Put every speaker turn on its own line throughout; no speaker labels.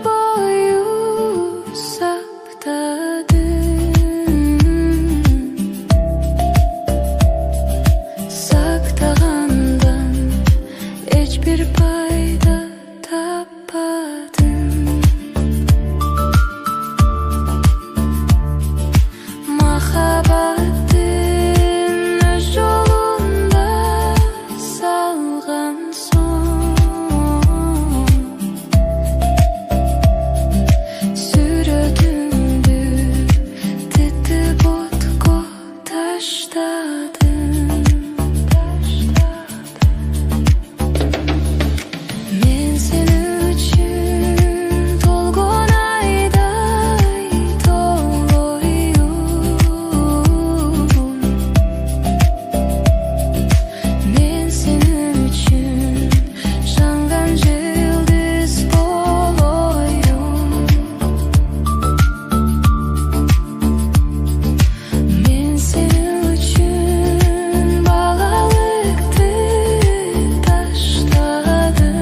boyu sakladın, saklagandan hiçbir fayda tapmadın. Mahabbatin öz yolunda salgan son, sürüdündü titip otko taşladın. Men seni üçün tolgon ayday toloyum. Men seni üçün jangan yıldız boloyum. Men seni üçün balalıktı taşladım.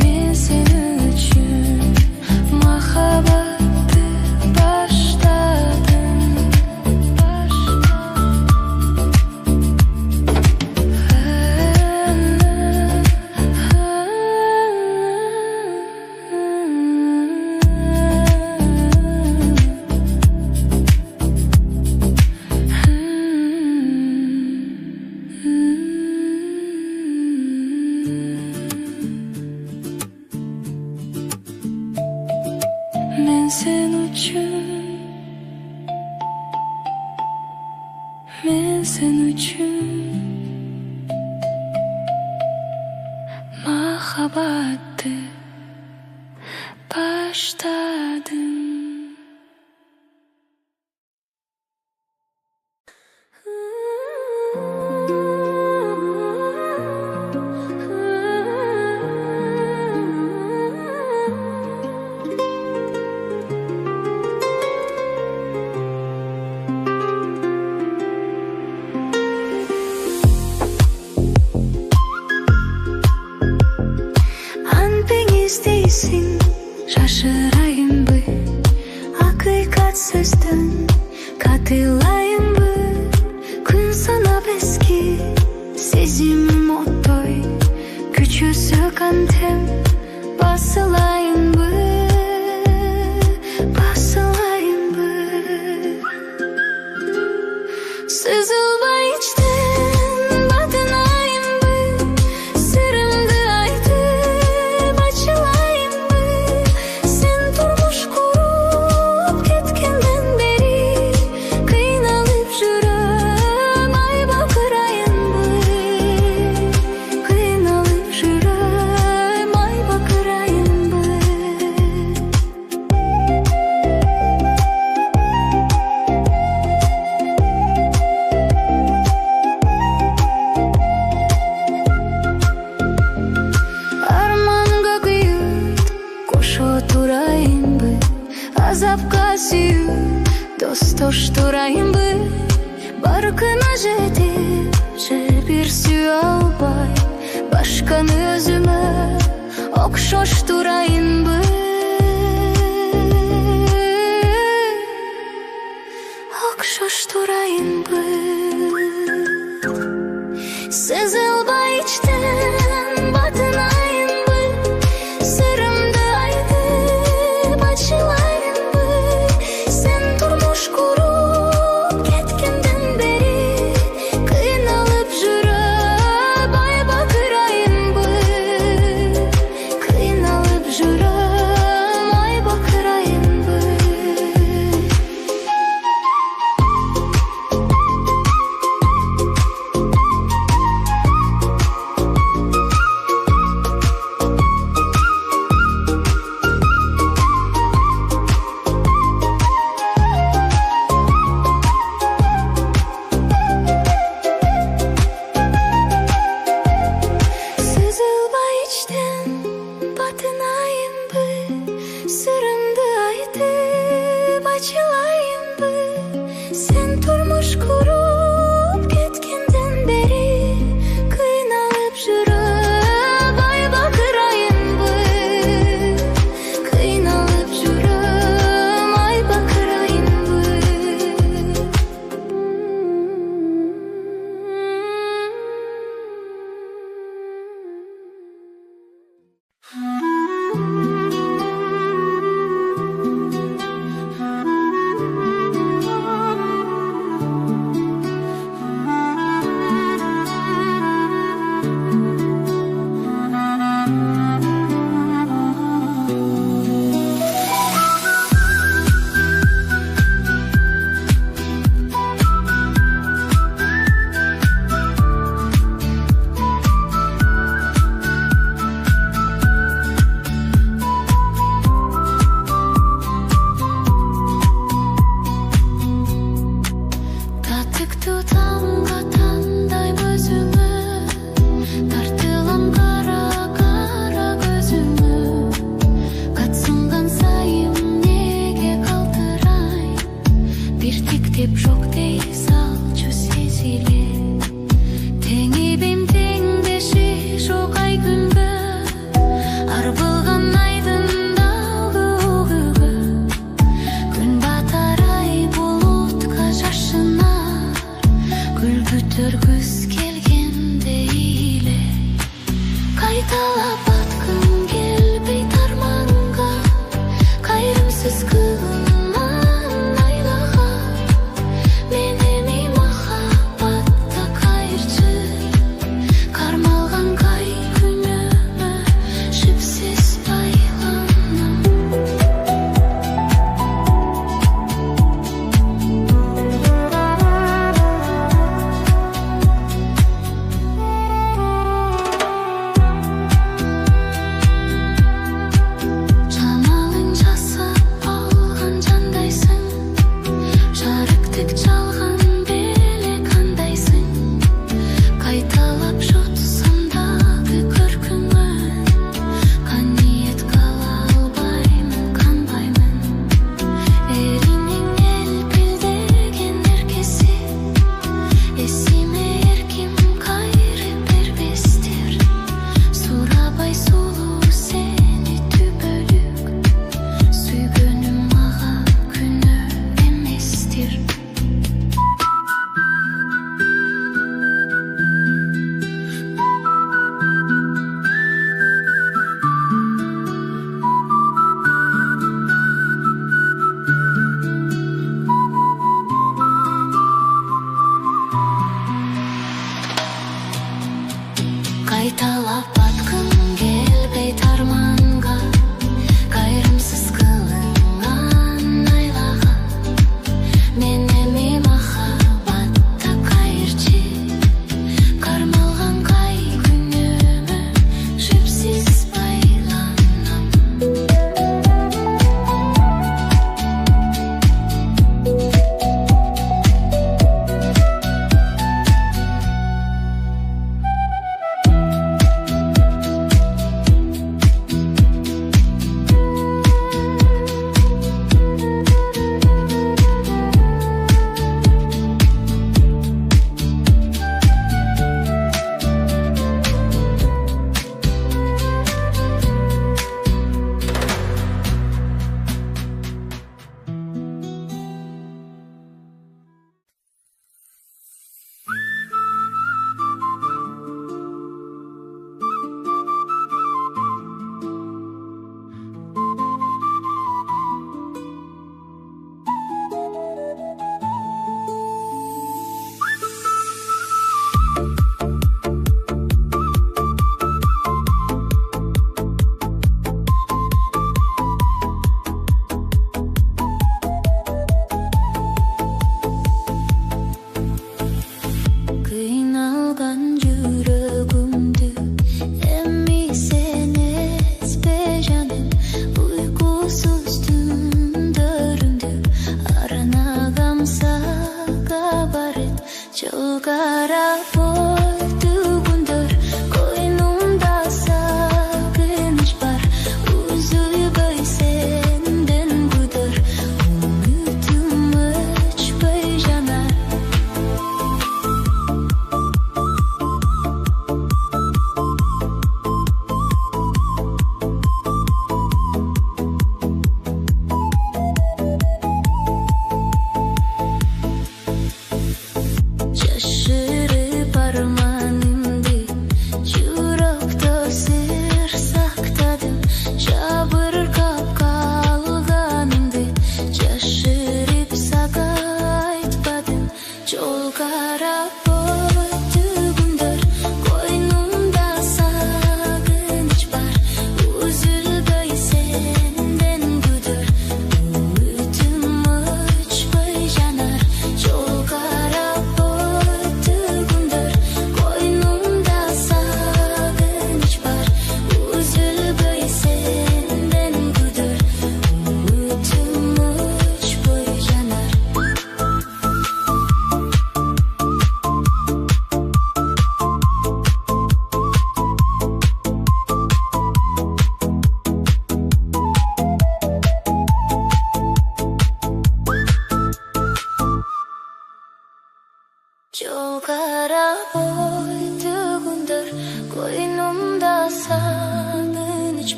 Men seni üçün mahabbatı başladım. Men sen üçün, men sen üçün mahabbatı başladım. İsteysin, şaşırayım mı? Hakikatsizden katılayım mı? Gün sanap eski sezim otoy, küçüsü kantem basılayım mı? Basılayım mı? Sızılma içten batınayım mı? Sırımdı aytып açılayım mı? Sen turmuş kurup ketkenden beri kıynalıp жүрөм, ай bakırayım mı? Kıynalıp жүрөм, ай bakırayım mı? Armanga kıyıp koşu turayım mı? Azapka sүйүп достош турайым мı? Barkına жетip bir сүйө албай башканы өзүмө окшош турайын мı? Окшош турайын мı? Sızılma içten batınayım mı? Sırımdı aytып açılayım mı? Sen turmuş kurup ketkenden beri kıynalıp жүрөм, ай bakırayım mı? Kıynalıp жүрөм, ай bakırayım mı? Деп жоқ дей салчу сезіле теңебем теңдеші жоқ ай күнгі арбылған айдын далгы күн батар ай болутка жашынар гүл бүтөргүс келгенде иле кайталап аткым келбей тарманга кайрымсыз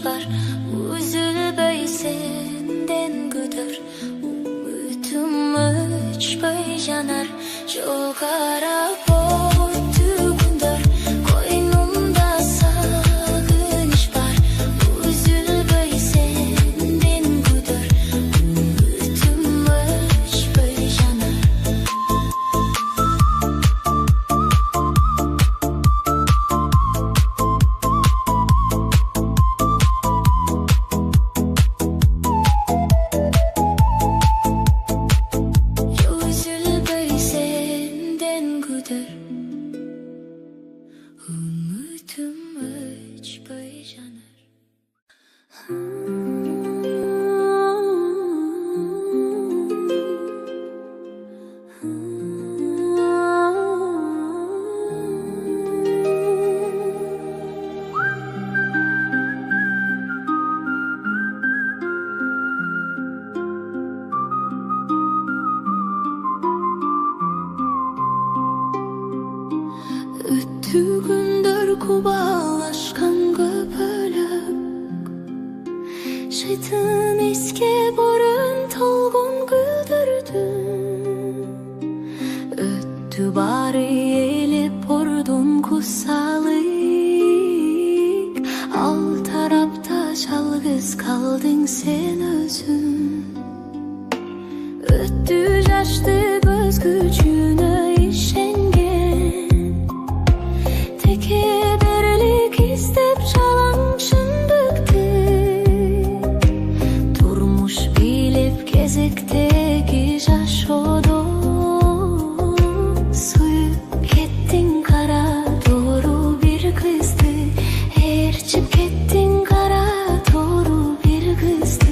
var. Üzülbey senden güdür, ümitim öçpey janar. Jol karap o'tdi kunlar, koynumda sog'inch var. Üzülbey senden güdür, ümitim öçpey janar. Üzülbey senden güdür, ümitim öçpey janar. Öttü günler kubalaşkan köpölök, şeytan eski borun tolgun güldürdün. Öttü bari elip ordun kusalık, al tarafta çalgız kaldın sen özün. Öttü yaşlı göz gücüne işengen, kederlik istep çalan şındıktı. Durmuş bilip gezikteki jaş odun, suyup kettin kara doğru bir kızdı. Erçip kettin kara doğru bir kızdı.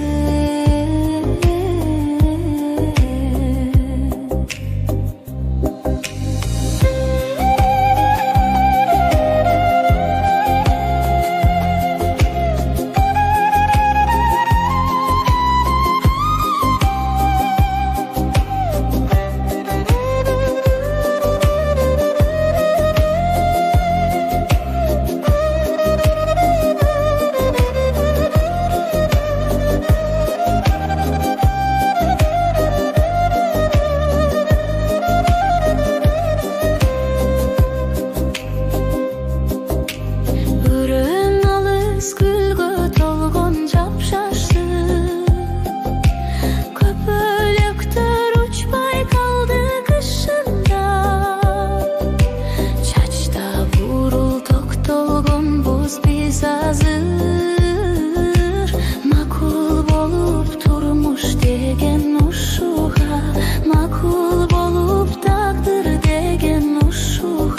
Makul bolup turmuş degen uşuğa, makul bolup takdir degen uşuğa.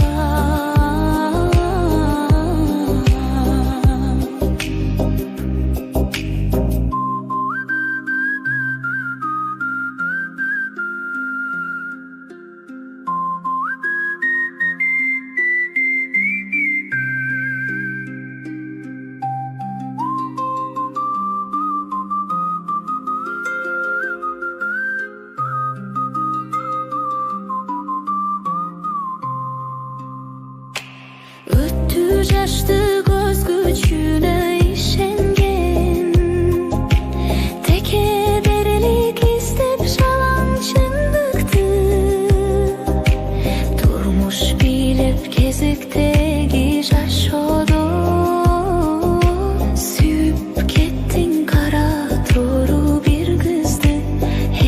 Öttü yaşlı göz gücüne işengen, kederlik istep çalan şındıktı. Durmuş bilip gezikteki jaş odun, suyup kettin kara doğru bir kızdı.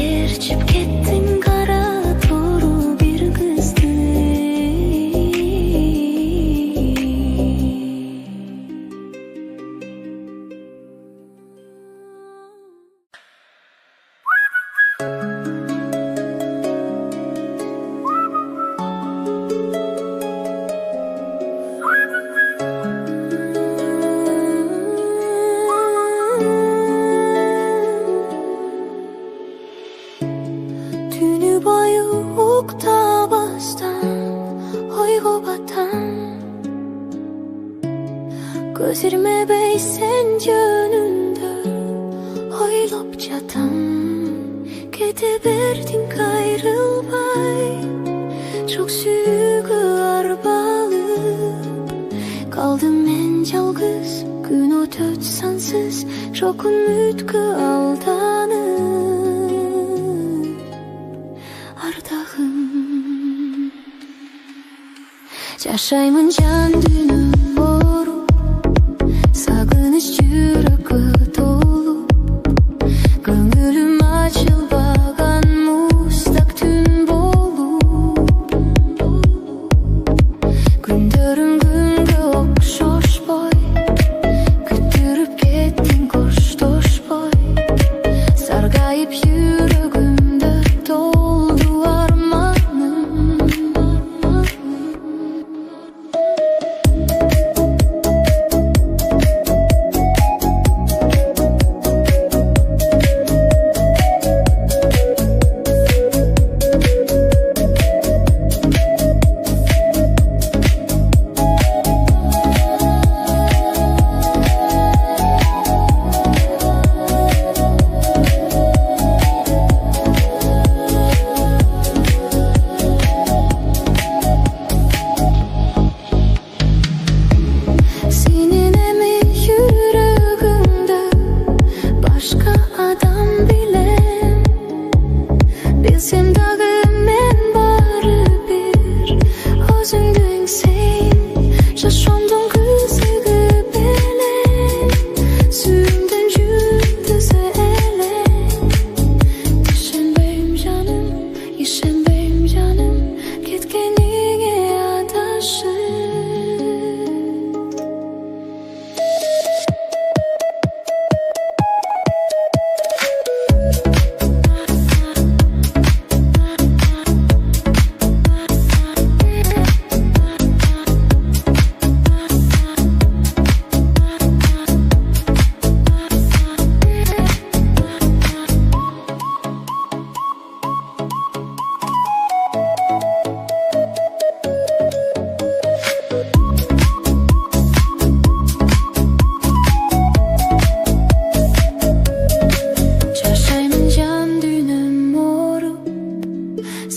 Erçip kettin kara doğru bir kızdı. Tünü boyu ukta bastan, oygu batan. Gözlerime beysen yönünde, oylop jatan. Kete berdin kayrılmay, çok sügü arbalıp, kaldım men жалғыз күн өтөт сансыз жоқ үмітке алданып ардағым жашаймын жан дүнім ұрып сағыныш жүрегі толы көңілім açılбаған мұздақ түн болып күндерім күнге оқшошпай күттіріп кеттің қоштошпай сарғайып жүрегімді толды арманым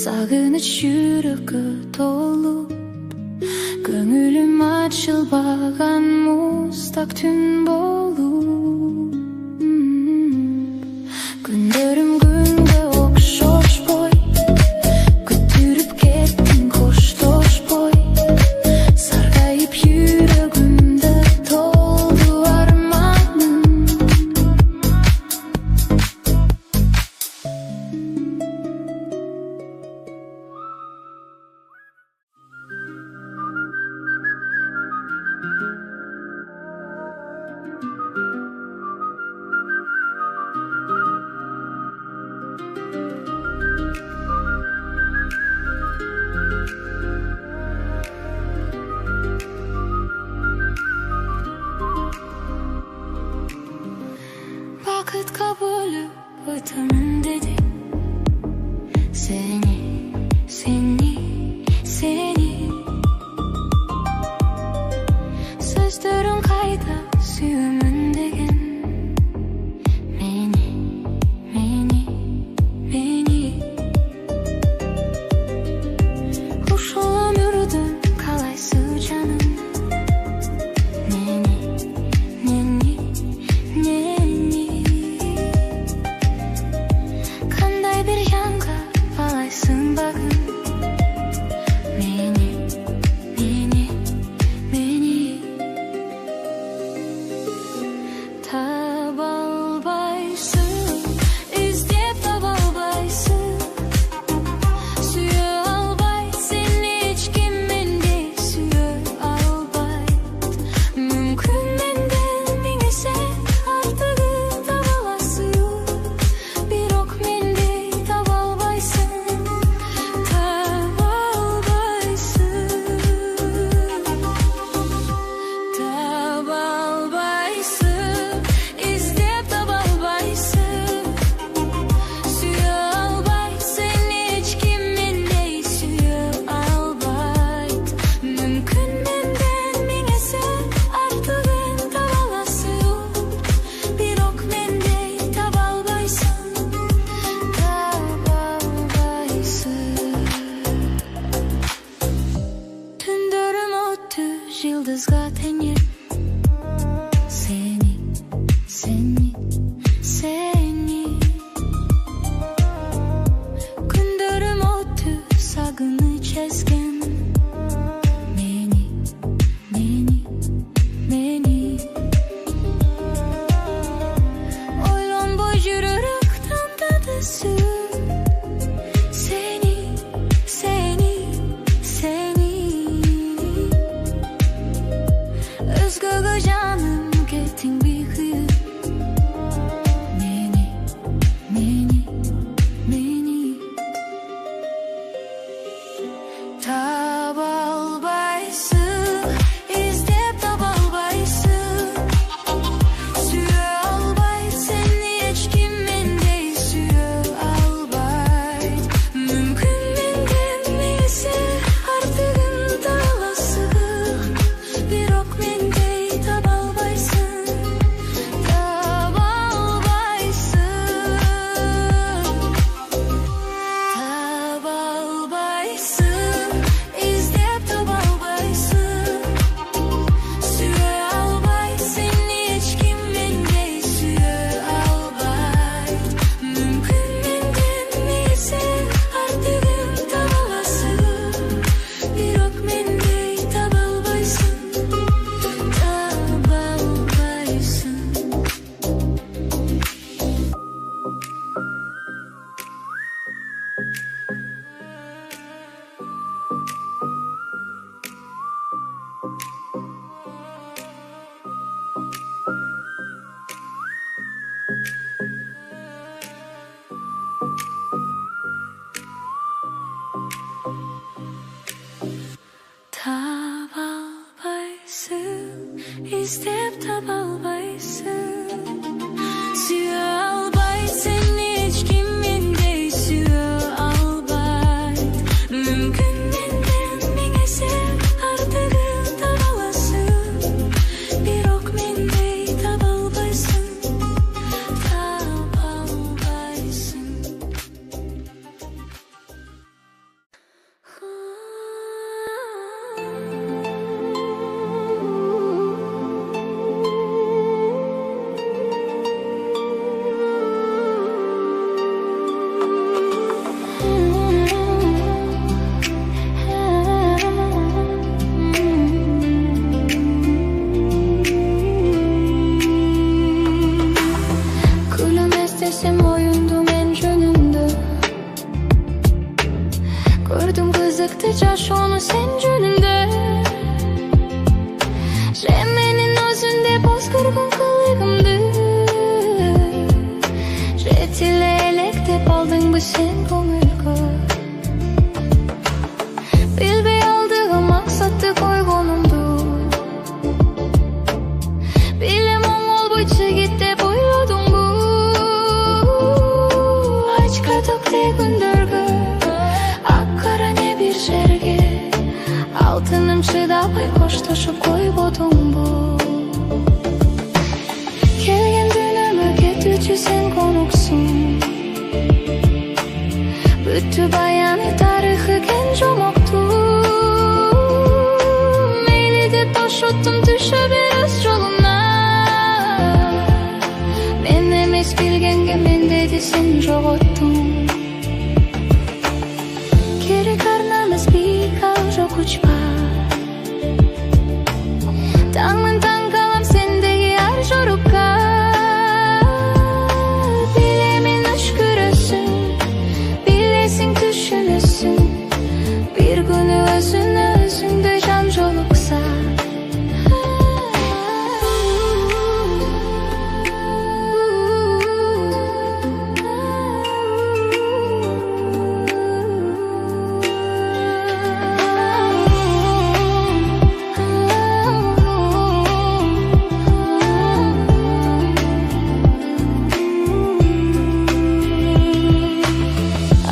Сағыныш жүрегі толып көңілім açылбаған мұздақ түн болып күндерім күнге оқшошпай күттіріп кеттің қоштошпай сарғайып жүрегімді толды арманым Vakitқа бөліп өтемін дедің сені сөздерің қайда сүйемін деген мені ушул өмірді қалайсың жаным қандай бір жанға балайсың бағым istep taба alбайсың. Сүйө албайт сени эч ким мендей сүйө албайт. Мүмкүн менден миң эсе артыгын таба аласың, бирок мендей таба албайсың, таба албайсың. Gülümez desem oyundum en jönündü. Gördüm kızıktı caş onu sen jönünde. Remenin özünde bozkırgın kılığımdı. Retile elektep aldın bu sen kömürgü. Bilbey aldığım maksatты koygonumdu. Bilem ol boyçı git dep oyladım bu. Açkadık de gündürgü, akkara ne bir жерге. Алтыным чыдабай коштошуп койбодуң бу. Келген дүнүмө кетүүчү сен коноксуң. Бүттү баяны тарыхы кен жомокту. Мейли деп тошоттум түшө бер өз жолуна. Мен эмес билгенге мен деди сен жоготтуң. Керек арнамыз бийик ал жок учпа. Таңмын таң калам сендеги ар жорукка. Билемин өчкүрөсүң, билесиң түшүнөсүң. Бир күнү өзүнө өзүңдөй жан жолукса.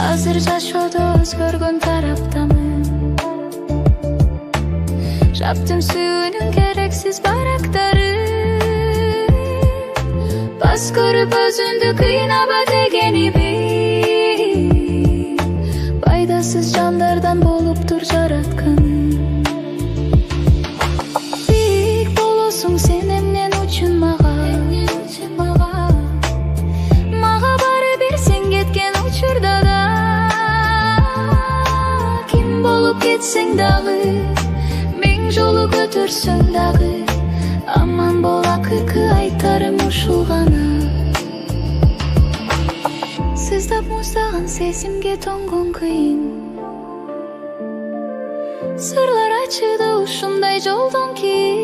Азыр жашоодо өзгөргөн тараптамын. Жаптым сүйүүнүн керексиз барактары. Бас көрүп өзүңдү кыйнаба дегениби. Пайдасыз жандардан болуптур жараткан. Бийик болосуң сен эмнен үчүн мага. Мага баары бир сен кеткен учурда да. Ким болуп кетсең дагы, миң жолу көтөрсөң дагы. Аман бол акыркы айтарым ушул гана. Сыздап муздаган сезимге тоңгон кыйын. Сырлар ачыды ушундай жолдон кийин.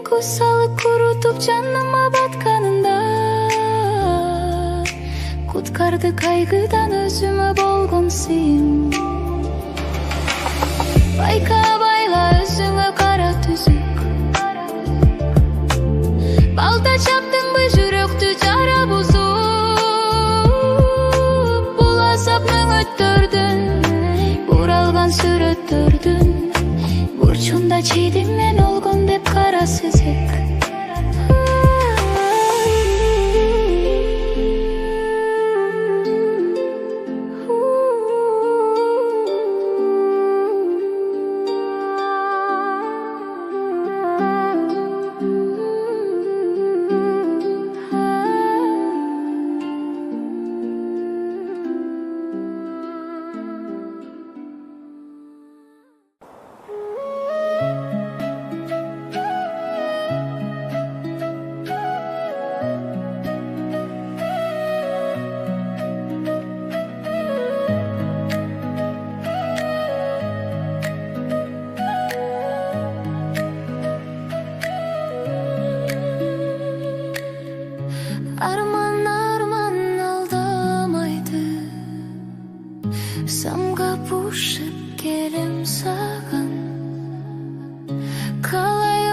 Көз салып курутуп жаныма батканында. Куткарды кайгыдан өзүмө болгон сыйым. Байкабайла өзүңө кара түзүк. Балта чаптыңбы жүрөктү жара бузуп. Бул азаптын өттөрдүн, буралган сүрөттөрдүн. Бурчунда чийдим мен олгон деп кара сезек. Самға пушып келем саған, қалай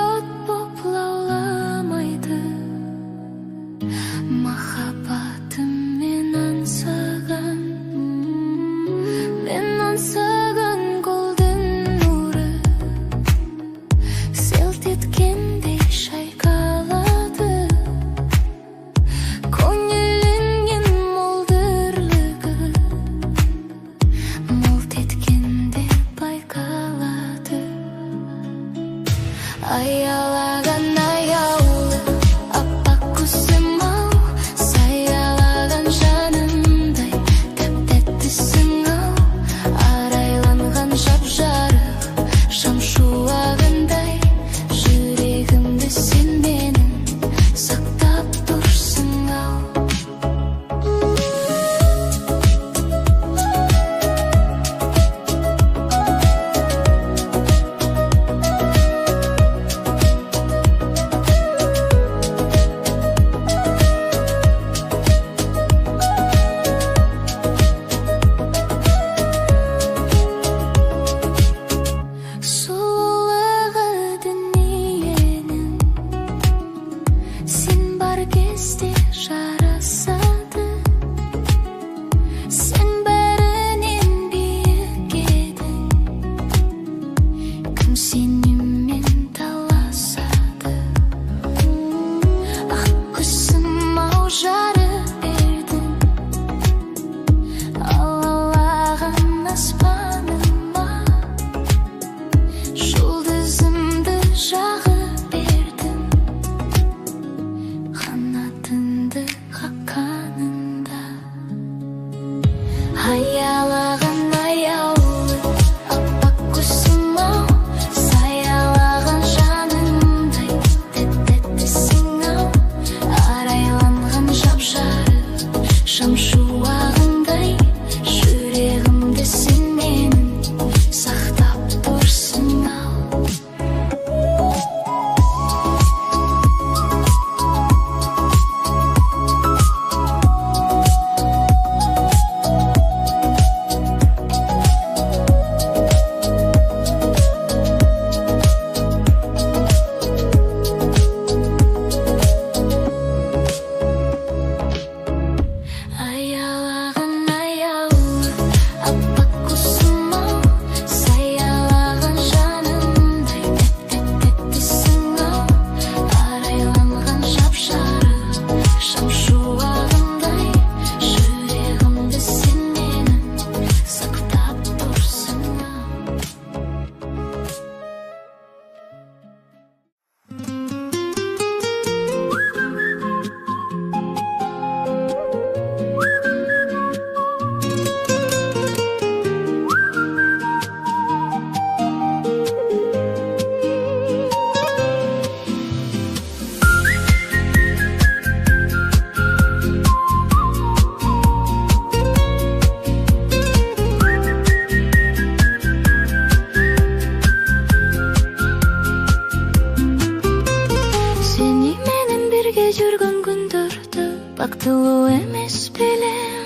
бактылуу эмес белем.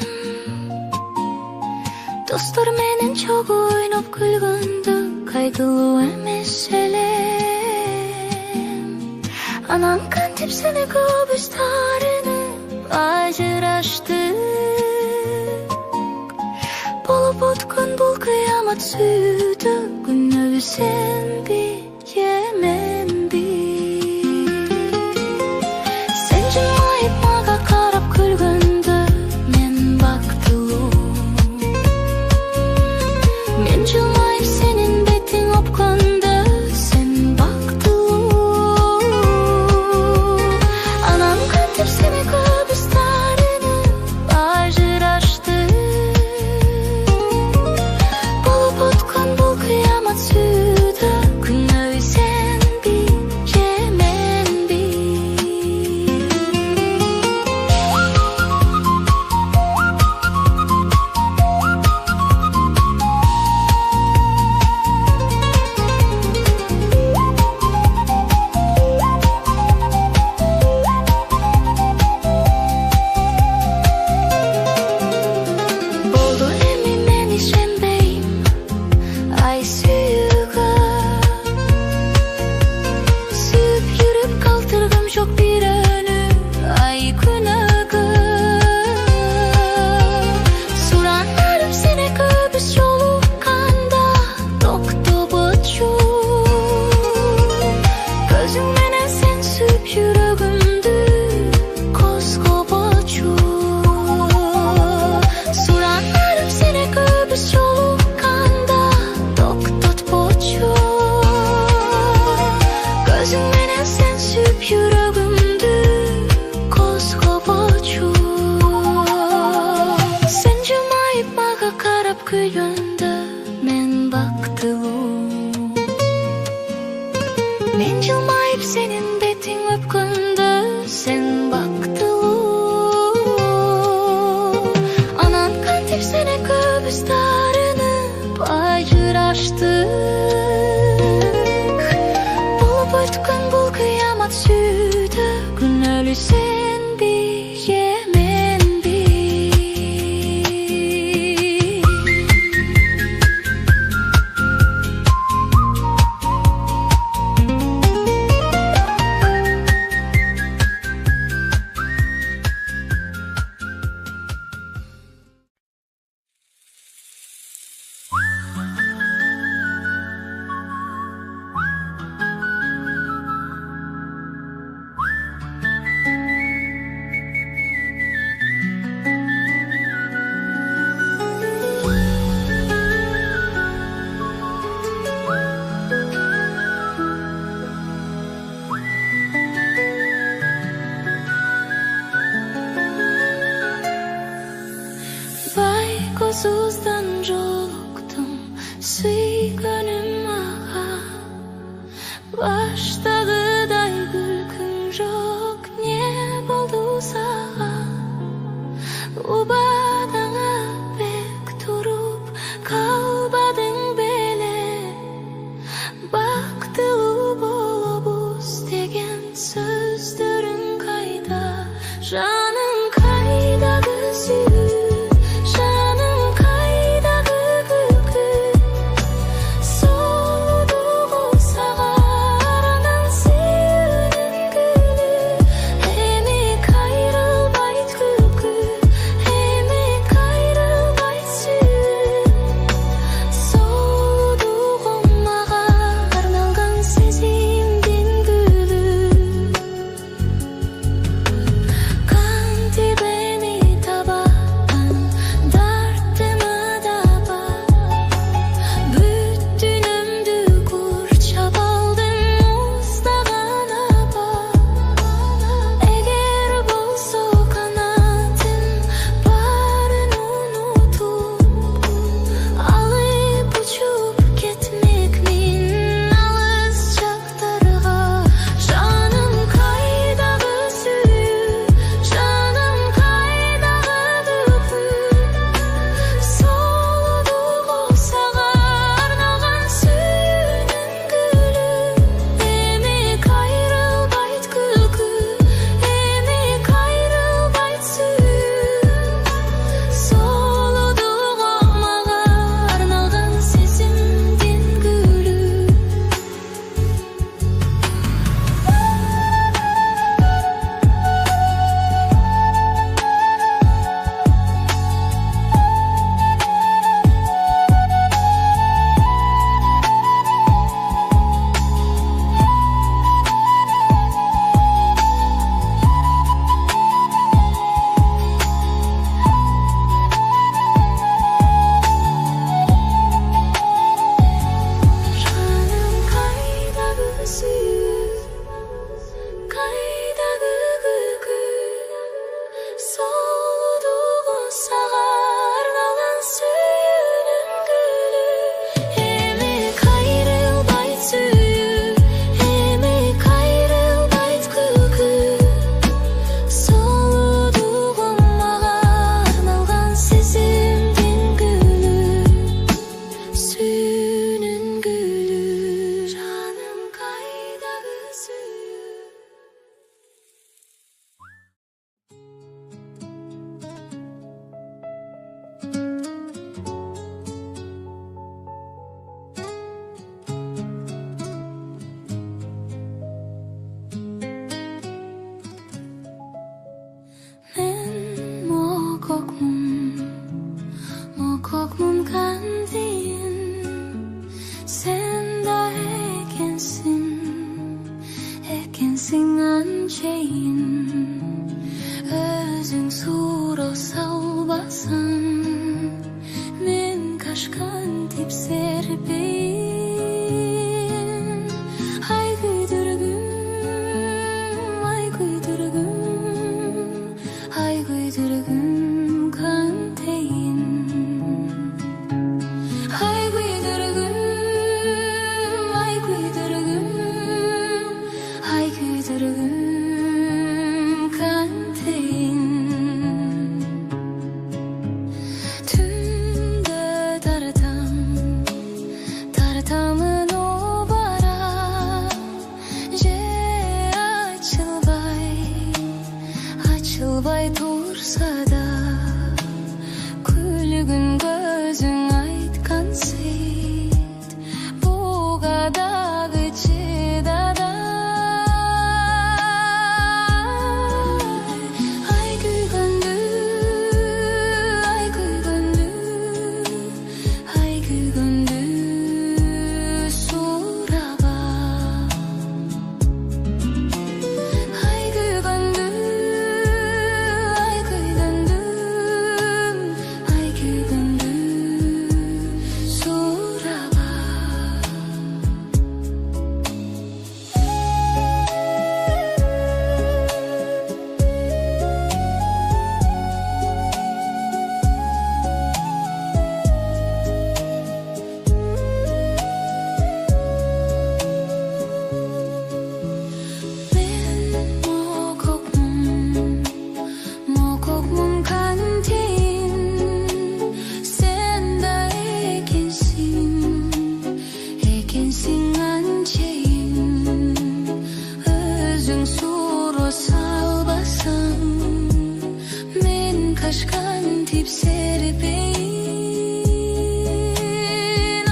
Достор менен чогуу ойноп күлгөндө кайгылуу эмес элем. Анан кантип сени көбүз таарынып ажыраштык. Болуп өткөн бул кыямат сүйдү, күнөбү сенби же менби? Сен жылмайып мага карап күлгөндө мен бактылуу. Мен жылмайып сенин бетиң өпкөндө сен бактылуу. Анан кантип сени көбүз таарынып ажыраштык. Болуп өткөн бул кыямат сүйдү, күнөбү сенби же менби? Болду эми мен ишенбейм ай сүйүүгө. Сүйүп жүрүп калтыргым жок бирөөнү ай күнөөгө. Сурандарым сени көбүз жолукканда токтобочу. Көзүң менен сен сүйүп жүрөгүмдү козгобочу. Сурандарым сени көбүз жолукканда токтотпочу. Көзүң менен сен сүйүп жүрөгүмдү козгобочу. Сен жылмайып мага карап күлгөндө мен бактылуу. Мен жылмайып сенин бетиң өпкөндө сен бактылуу. Анан кантип сени көбүз таарынып ажыраштык. Болуп өткөн бул кыямат сүйдү, күнөөлүү сенби же менби? Байкосуздан жолуктум сүйгөнүм ага. Баштагыдай күлкүң жок, не болду сага? Убадаңа бек туруп калбадың беле? Бактылуу болобуз деген сөздөрүң кайда? Жаным кайда, күзүү жаным кайда? Ekensin ançeyin özüň suro salbasan men kaşkan tip serpeyin ay güydürgüm ay güydürgüm ay güydürgüm kan teyin ay güydürgüm ay güydürgüm ay güydürgüm kan teyin tümde taratamın o bara je açılbay tursa da külgün gözüň aýtkan seyt bugadagı çydada ay güýgündü ay güýgündü ay güýgündü suraba ay güýgündü ay güýgündü ay güýgündü suraba men mokokmum kan teyin sen da ekensin ançeyin özüň suro salbasan men kaşkan tip serpeyin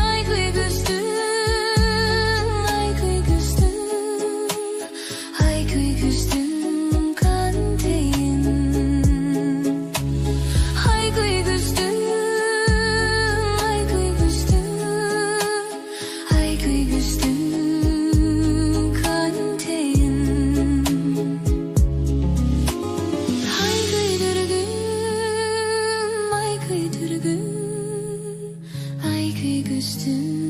ay güýgüzdüm ay güýgüzdüm ay güýgüzdüm kan teyin ay güýgüzdüm ay güýgüzdüm ay güýgüzdüm kan teyin ay güýdürgüm ay güýdürgüm ay güýgüzdüm